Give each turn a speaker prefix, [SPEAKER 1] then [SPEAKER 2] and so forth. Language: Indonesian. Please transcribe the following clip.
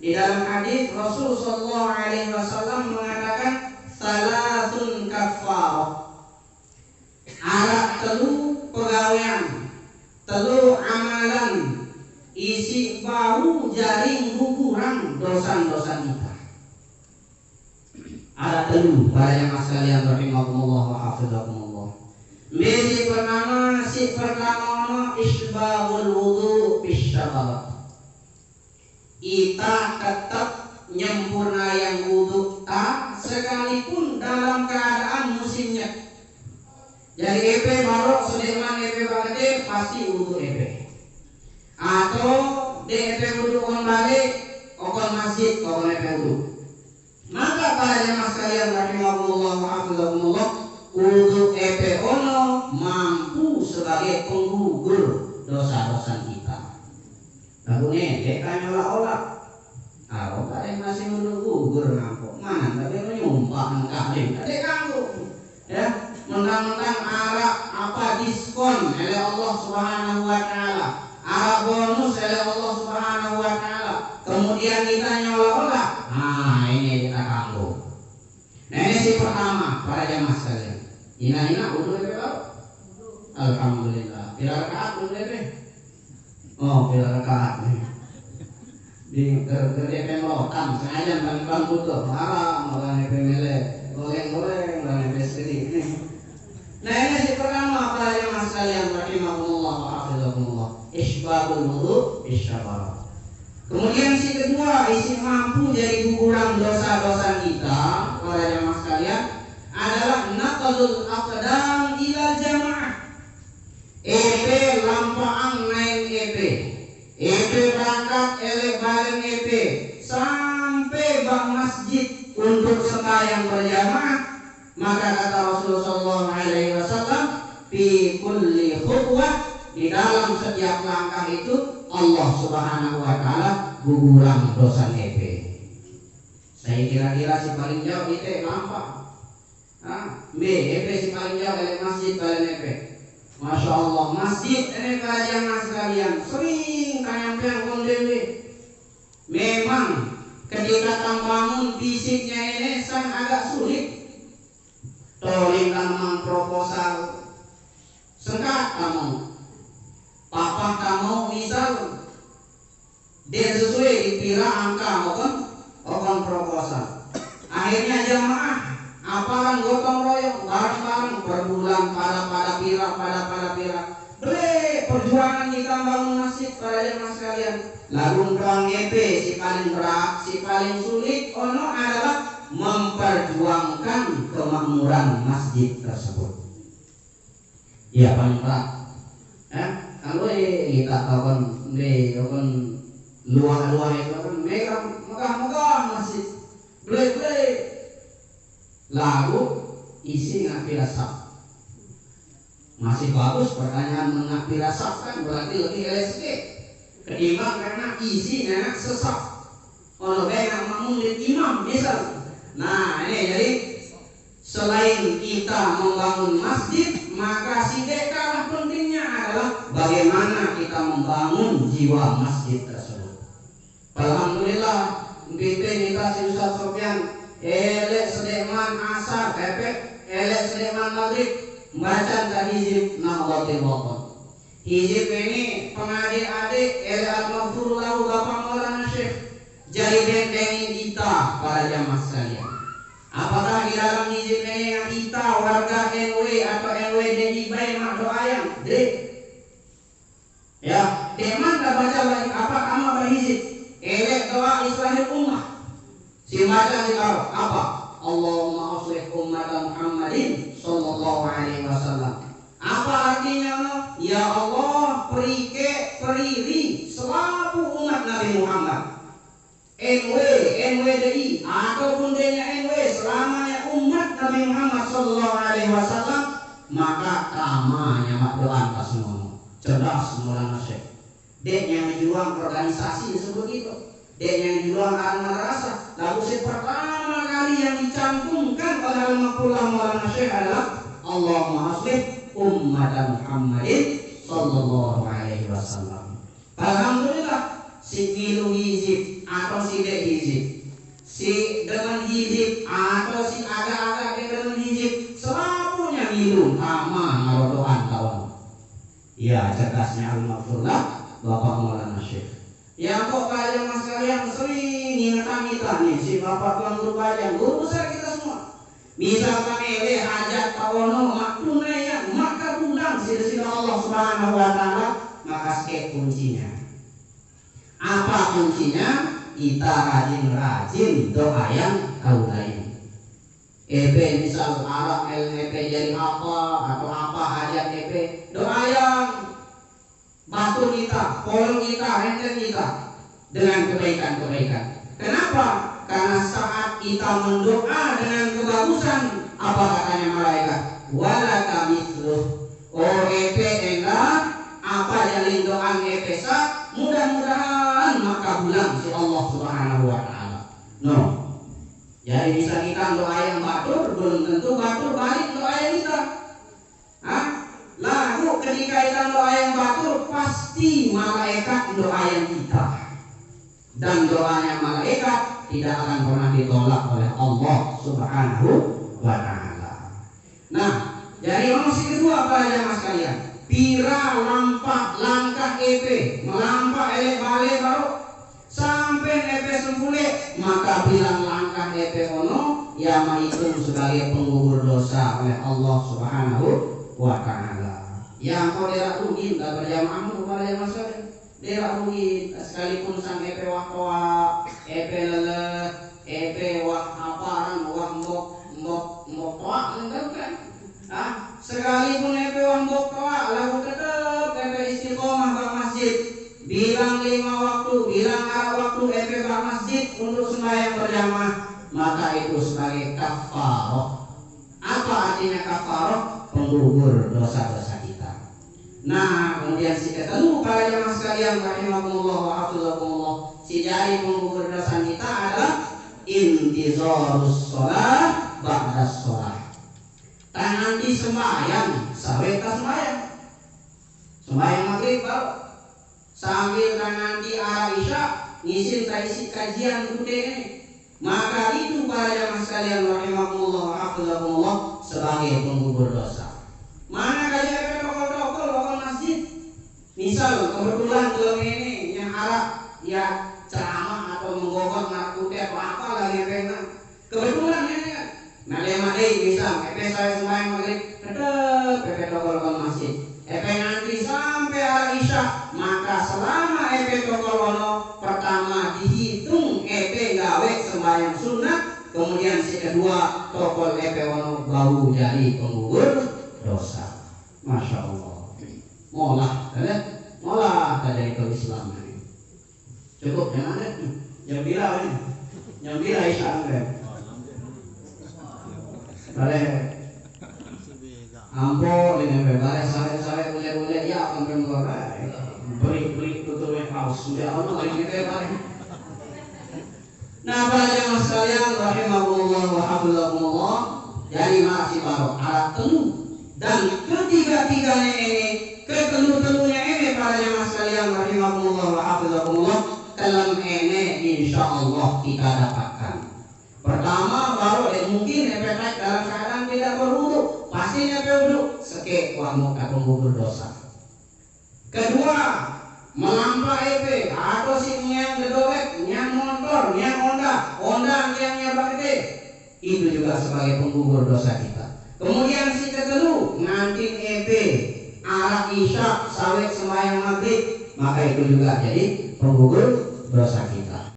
[SPEAKER 1] Di dalam hadis Rasul sallallahu alaihi wasallam mengatakan salasun kafarah. Ada telu pegawaian, telu amalan isi bahu jaring guguran dosa-dosa kita. Ada telu para jamaah sekalian rahimakumullah wa hafizakumullah. Si pertama isbahul wudu bisyababat. Kita tetap nyempurna yang wudu tak sekalipun dalam keadaan musimnya. Jadi EP baru sudeman EP bagade pasti wudu EP. Atau di EP wudu on balik okon masjid okon EP wudu. Maka para jamaah sekalian rahimakumullah wa hafizakumullah, wudu EP ono mampu sebagai penggugur dosa-dosa kita. Lalu nih, kita nyola-olah. Kalau kalian masih menunggu gugur ngampuk, mana tapi menyumpah kalian, tadi kamu, ya, mentang-mentang arah apa diskon oleh Allah Subhanahu Wa Taala, arah bonus oleh Allah Subhanahu Wa Taala, kemudian kita nyola-olah, nah ini kita kamu. Nah ini si pertama para jamaah sekalian. Ina udah berapa? Alhamdulillah. Bila rakaat udah berapa? Oh, bila rakaat nih. Di kerja pemelotan sengaja bang butuh haram orang pemele goreng orang peseri nih. Nah ini si pertama para jamaah sekalian rahimahumullah wa hafizakumullah, isbahul wudu bisyabarat. Kemudian si kedua isi mampu jadi guguran dosa-dosa kita para jamaah sekalian adalah naqlul aqdam ila jamaah. EP lampaan naik EP berangkat elek balen EP sampai bang masjid untuk sembahyang berjamaah. Maka kata Rasulullah sallallahu alaihi wasallam, fi kulli khutwah, di dalam setiap langkah itu Allah Subhanahu wa taala guguran dosa EP. Saya kira-kira si paling jauh itu lampak. EP si paling jauh dari masjid balen EP. Masya Allah, masjid ini kajian sekalian sering kayang kondewi. Memang ketika bangun fisiknya ini sang agak sulit. Tolong memang proposal sengkat kamu, papa kamu misal dia sesuai dikira angka maupun proposal. Akhirnya jamaah apalan gotong royong bareng-bareng per bulan pada pira. Bre perjuangan kita bangun masjid para jemaah sekalian. Lalu perang EP si paling berat, si paling sulit ono adalah memperjuangkan kemakmuran masjid tersebut. Ya paling berat. Kalau kita kawan luar itu kan megah masjid. Ble. Lalu isi ngapira saf. Masih bagus pertanyaan mengapira saf kan berarti lebih LSD ketimbang karena isinya sesaf. Kalau kayak makmum di imam misal. Nah ini jadi selain kita membangun masjid, maka tidak kalah pentingnya adalah bagaimana kita membangun jiwa masjid tersebut. Alhamdulillah kita si Ustaz Sofyan elek sedeman asar elek sedeman maghrib baca hizib Nahdlatul Wathon. Hizib ini pengadik-adik elek al-maghfur lahu Bapak Maulana Syekh jadi bentengin kita para jamaah sekalian. Apakah di dalam hizib ini yang kita warga NW atau NWDI baik mak doayang dek ya deman dah baca lagi apa amal berhizib elek doa islahil ummah. Si baca di bawah apa? Allahumma aslih ummata Muhammadin sallallahu alaihi wasallam. Apa artinya? Ya Allah, periri selaku umat Nabi Muhammad. NWDI ataupun NW selamanya umat Nabi Muhammad sallallahu alaihi wasallam, maka ramanya mak doa atas semua. Cerdas Maulana Syekh. Dek yang menjuang organisasi disebut itu. Dia yang jual al-madrasah. Lalu si pertama kali yang dicantumkan oleh al-maqullah Maulana Syekh adalah Allahumma aslih ummata Muhammadin sallallahu alaihi wasallam. Alhamdulillah si ngilu hizib atau si dek ayun ama ngarodoan kawan. Ya cerdasnya al-maghfurlah Bapak Maulana Syekh. Ya kok kalian mas kalian sering ingatkan kita nih si Bapak Tuan Guru Kalian, guru besar kita semua. Misalkan ele hajat kawono mak tunaian maka undang sila Allah Subhanahu wa taala, maka skep kuncinya. Apa kuncinya? Kita rajin-rajin doa yang kau lain. Misal Arab LP jadi apa atau apa hajat doa yang bantu kita, tolong kita, enten kita dengan kebaikan-kebaikan. Kenapa? Karena saat kita mendoa dengan kebagusan, apa katanya malaikat? Wala kamitsluh. Oh enggak apa jalin doa sa mudah-mudahan maka bulan si Allah Subhanahu wa taala. No. Jadi bisa kita doa yang batur, belum tentu batur balik doa yang kita. Lalu ketika kita doa yang batur, pasti malaikat doa yang kita. Dan doanya malaikat tidak akan pernah ditolak oleh Allah Subhanahu wa taala. Nah, jadi masih kedua para jamaah sekalian, pira langkah melampah elek bale baru sampai sempule, maka bilang langkah ono ya menghitung sebagai penggugur dosa oleh Allah Subhanahu wa taala. Yang kau tidak rugi tak berjamaah kepada jamaah sekalian, tidak rugi sekalipun sang wah lele wah aparan wah mbok toa kan? Sekalipun wah mbok toa lalu tetap istiqomah ke masjid. Bilang 5 waktu, bilang waktu ke masjid untuk sembahyang berjamaah, maka itu sebagai kafarah. Apa artinya kafarah? Penggugur dosa-dosa kita. Nah, kemudian si ketemu para jamaah sekalian rahimakumullah wa hafizakumullah, si jari penggugur dosa kita adalah intizarus shalah ba'da shalah. Nanti sembahyang, sampai sembahyang maghrib baru sambil nanti Isya ngisin isi kajian kude ini, maka itu para jamaah sekalian rahimakumullah wa hafizakumullah sebagai penggugur dosa. Mana kajian tokol masjid, misal kebetulan dalam ini yang Arab ya ceramah atau menggogol kude atau apa lagi yang kebetulan ini kan. Nah dia misal saya sembahyang maghrib tetap tokol masjid. Nanti sampai Isya, maka selama tokolono pertama dihitung gawe sembahyang sunat, kemudian si kedua tokol ono bau jadi penggugur dosa. Masya Allah. Molah dari Islam ini. Cukup jangan deh. Yang bila Isya boleh. Ampo dengan bebas sare boleh ya sampai murah beri tutur house sudah ono lagi kita bare. Nah para jamaah sekalian rahimahullah wa hafizakumullah, jadi masih baru alat telu dan ketiga-tiganya ini ketelu-telunya ini para jamaah sekalian rahimahullah wa hafizakumullah dalam ini insyaallah kita dapatkan. Pertama baru mungkin efek dalam keadaan tidak berwudu, pastinya berwudu sekek wamu atau penggugur dosa. Kedua, melampaui atau si yang gedowek, yang motor, yang Honda yang nyabak itu juga sebagai penggugur dosa kita. Kemudian si kedua, ngantin arak isya, sawit sembahyang maghrib, maka itu juga jadi penggugur dosa kita.